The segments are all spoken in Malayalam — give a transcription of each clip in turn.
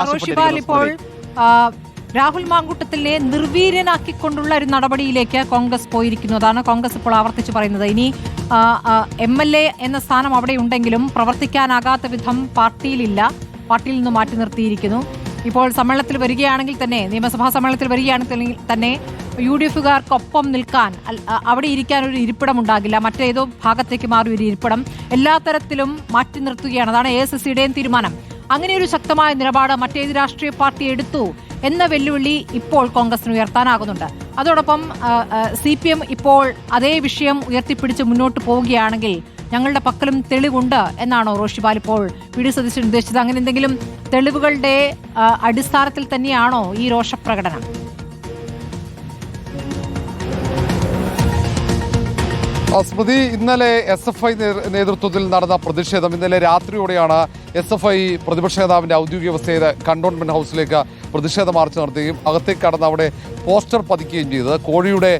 റോഷിപാൽ ഇപ്പോൾ രാഹുൽ മാങ്കൂട്ടത്തിനെ നിർവീര്യനാക്കിക്കൊണ്ടുള്ള ഒരു നടപടിയിലേക്ക് കോൺഗ്രസ് പോയിരിക്കുന്നതാണ് കോൺഗ്രസ് ഇപ്പോൾ ആവർത്തിച്ച് പറയുന്നത്. ഇനി MLA എന്ന സ്ഥാനം അവിടെ ഉണ്ടെങ്കിലും പ്രവർത്തിക്കാനാകാത്ത വിധം പാർട്ടിയിൽ നിന്ന് മാറ്റി നിർത്തിയിരിക്കുന്നു. ഇപ്പോൾ സമ്മേളനത്തിൽ വരികയാണെങ്കിൽ തന്നെ, നിയമസഭാ സമ്മേളനത്തിൽ വരികയാണെങ്കിൽ തന്നെ UDF-കാർക്കൊപ്പം നിൽക്കാൻ, അവിടെ ഇരിക്കാൻ ഒരു ഇരിപ്പിടം ഉണ്ടാകില്ല, മറ്റേതോ ഭാഗത്തേക്ക് മാറി ഒരു ഇരിപ്പിടം എല്ലാ തരത്തിലും മാറ്റി നിർത്തുകയാണ്. അതാണ് AICCയുടെയും തീരുമാനം. അങ്ങനെ ഒരു ശക്തമായ നിലപാട് മറ്റേത് രാഷ്ട്രീയ പാർട്ടി എടുത്തു എന്ന വെല്ലുവിളി ഇപ്പോൾ കോൺഗ്രസിന് ഉയർത്താനാകുന്നുണ്ട്. അതോടൊപ്പം CPM ഇപ്പോൾ അതേ വിഷയം ഉയർത്തിപ്പിടിച്ച് മുന്നോട്ട് പോവുകയാണെങ്കിൽ ഞങ്ങളുടെ പക്കലും തെളിവുണ്ട് എന്നാണോ റോഷിപാൽ ഇപ്പോൾ PD സതീശൻ ഉദ്ദേശിച്ചത്? അങ്ങനെ എന്തെങ്കിലും തെളിവുകളുടെ അടിസ്ഥാനത്തിൽ തന്നെയാണോ ഈ രോഷപ്രകടനം? സ്മൃതി, ഇന്നലെ SFI നേതൃത്വത്തിൽ നടന്ന പ്രതിഷേധം ഇന്നലെ രാത്രിയോടെയാണ് SFI പ്രതിപക്ഷ നേതാവിൻ്റെ ഔദ്യോഗിക വസതിയായ കണ്ടോൺമെന്റ് ഹൗസിലേക്ക് പ്രതിഷേധ മാർച്ച് നടത്തുകയും അകത്തേക്ക് കടന്ന് അവിടെ പോസ്റ്റർ പതിക്കുകയും ചെയ്തത്. കോഴിയുടെ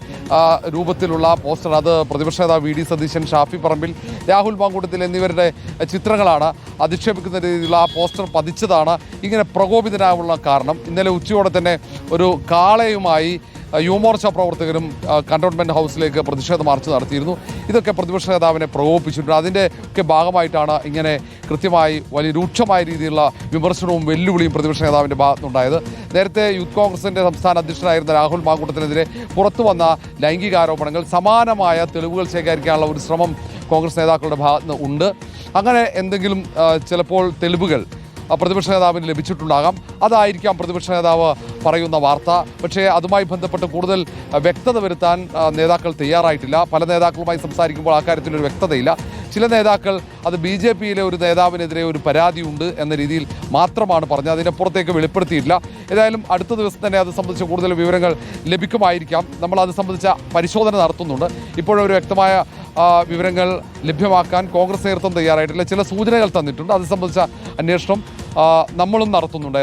രൂപത്തിലുള്ള പോസ്റ്റർ, അത് പ്രതിപക്ഷ നേതാവ് VD സതീശൻ, ഷാഫി പറമ്പിൽ, രാഹുൽ മാങ്കൂട്ടത്തിൽ എന്നിവരുടെ ചിത്രങ്ങളാണ് അധിക്ഷേപിക്കുന്ന രീതിയിലുള്ള ആ പോസ്റ്റർ പതിച്ചതാണ് ഇങ്ങനെ പ്രകോപിതനാകാനുള്ള കാരണം. ഇന്നലെ ഉച്ചയോടെ തന്നെ ഒരു കാളയുമായി യുവമോർച്ച പ്രവർത്തകരും കണ്ടോൺമെന്റ് ഹൗസിലേക്ക് പ്രതിഷേധ മാർച്ച് നടത്തിയിരുന്നു. ഇതൊക്കെ പ്രതിപക്ഷ നേതാവിനെ പ്രകോപിപ്പിച്ചിട്ടുണ്ട്. അതിൻ്റെ ഒക്കെ ഭാഗമായിട്ടാണ് ഇങ്ങനെ കൃത്യമായി വലിയ രൂക്ഷമായ രീതിയിലുള്ള വിമർശനവും വെല്ലുവിളിയും പ്രതിപക്ഷ നേതാവിൻ്റെ ഭാഗത്തുനിന്നുണ്ടായത്. നേരത്തെ യൂത്ത് കോൺഗ്രസിൻ്റെ സംസ്ഥാന അധ്യക്ഷനായിരുന്ന രാഹുൽ മാങ്കൂട്ടത്തിനെതിരെ പുറത്തു വന്ന ലൈംഗികാരോപണങ്ങൾ, സമാനമായ തെളിവുകൾ ശേഖരിക്കാനുള്ള ഒരു ശ്രമം കോൺഗ്രസ് നേതാക്കളുടെ ഭാഗത്തുനിന്ന് ഉണ്ട്. അങ്ങനെ എന്തെങ്കിലും ചിലപ്പോൾ തെളിവുകൾ പ്രതിപക്ഷ നേതാവിന് ലഭിച്ചിട്ടുണ്ടാകാം. അതായിരിക്കാം പ്രതിപക്ഷ നേതാവ് പറയുന്ന വാർത്ത. പക്ഷേ അതുമായി ബന്ധപ്പെട്ട് കൂടുതൽ വ്യക്തത വരുത്താൻ നേതാക്കൾ തയ്യാറായിട്ടില്ല. പല നേതാക്കളുമായി സംസാരിക്കുമ്പോൾ ആ കാര്യത്തിലൊരു വ്യക്തതയില്ല. ചില നേതാക്കൾ അത് BJPയിലെ ഒരു നേതാവിനെതിരെ ഒരു പരാതിയുണ്ട് എന്ന രീതിയിൽ മാത്രമാണ് പറഞ്ഞത്. അതിനപ്പുറത്തേക്ക് വെളിപ്പെടുത്തിയിട്ടില്ല. ഏതായാലും അടുത്ത ദിവസം തന്നെ അത് സംബന്ധിച്ച് കൂടുതൽ വിവരങ്ങൾ ലഭിക്കുമായിരിക്കാം. നമ്മൾ അത് സംബന്ധിച്ച പരിശോധന നടത്തുന്നുണ്ട്. ഇപ്പോഴൊരു വ്യക്തമായ വിവരങ്ങൾ ലഭ്യമാക്കാൻ കോൺഗ്രസ് നേതൃത്വം തയ്യാറായിട്ടില്ല. ചില സൂചനകൾ തന്നിട്ടുണ്ട്. അത് സംബന്ധിച്ച അന്വേഷണം നമ്മളും നടത്തുന്നുണ്ട്.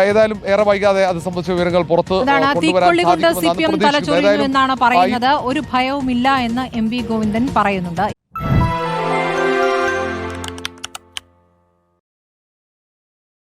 ഏതായാലും ഏറെ വൈകാതെ അത് സംബന്ധിച്ച വിവരങ്ങൾ പുറത്ത് കൊണ്ടുവരാൻ സാധിക്കുമെന്നാണ് പറയുന്നത്. ഒരു ഭയവുമില്ല എന്ന് MV ഗോവിന്ദൻ പറയുന്നുണ്ട്.